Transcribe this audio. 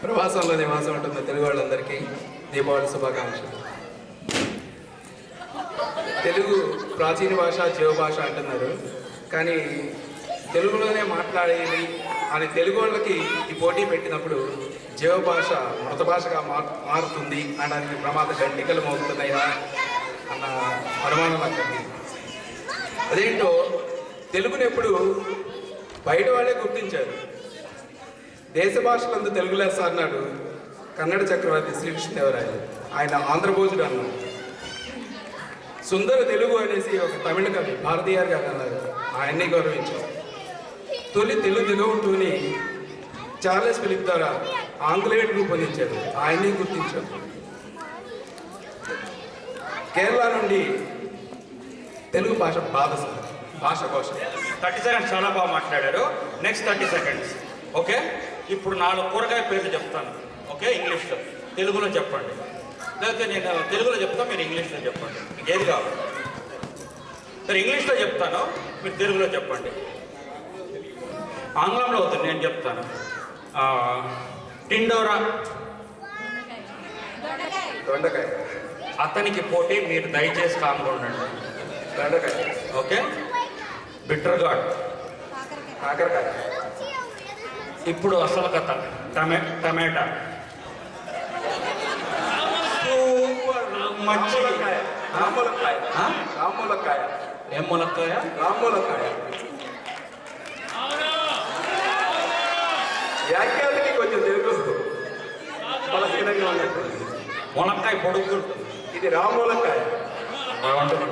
ప్రవాసంలో నివాసం ఉంటున్న తెలుగు వాళ్ళందరికీ దీపావళి శుభాకాంక్షలు. తెలుగు ప్రాచీన భాష, జీవ భాష అంటున్నారు, కానీ తెలుగులోనే మాట్లాడేది అని తెలుగు వాళ్ళకి ఈ పోటీ పెట్టినప్పుడు జీవ భాష మృత భాషగా మారుతుంది అనడానికి ప్రమాద గంటికలు మోగుతున్నాయా అన్న అనుమానం నాకు. అదేంటో తెలుగుని ఎప్పుడు బయట వాళ్ళే గుర్తించారు. దేశ భాషలందు తెలుగు లెస్స అన్నాడు కన్నడ చక్రవర్తి శ్రీకృష్ణదేవరాయలు. ఆయన ఆంధ్రభోజుడు అన్నాడు. సుందర తెలుగు అనేసి ఒక తమిళ కవి భారతీయార్ గారు అన్నారు. ఆయన్ని గౌరవించాం. తొలి తెలుగు దిగవుటూని చార్లెస్ ఫిలిప్ ద్వారా ఆంగ్లేయుడు రూపొందించారు. ఆయన్ని గుర్తించాం. కేరళ నుండి తెలుగు భాష భాషకోశ 30 సెకండ్స్ చాలా బాగా మాట్లాడారు. Next 30 seconds. ఓకే, ఇప్పుడు 4 కూరగాయ పేర్లు చెప్తాను. ఓకే, ఇంగ్లీష్లో, తెలుగులో చెప్పండి. లేకపోతే నేను తెలుగులో చెప్తాను, మీరు ఇంగ్లీష్లో చెప్పండి. మీకు ఏది కావాలి? సరే, ఇంగ్లీష్లో చెప్తాను, మీరు తెలుగులో చెప్పండి. ఆంగ్లంలో అవుతుంది, నేను చెప్తాను. టిండోరా, దొండకాయ. అతనికి పోటీ, మీరు దయచేసి కామ్గా ఉండండి. దొండకాయ. ఓకే, బిట్టర్ గాడ్, కాకరకాయ. ఇప్పుడు అసలు కథ, టమాటా, రాములకాయ. రాములకాయ. రాములకాయ. ఏం ములక్కాయ? రాములకాయ. వ్యాఖ్యానికి కొంచెం తెలుగు బలహీనంగా ఉన్నట్టు. ములక్కాయ పొడుగుంటుంది. ఇది రాములకాయ. బాగుంటుంది.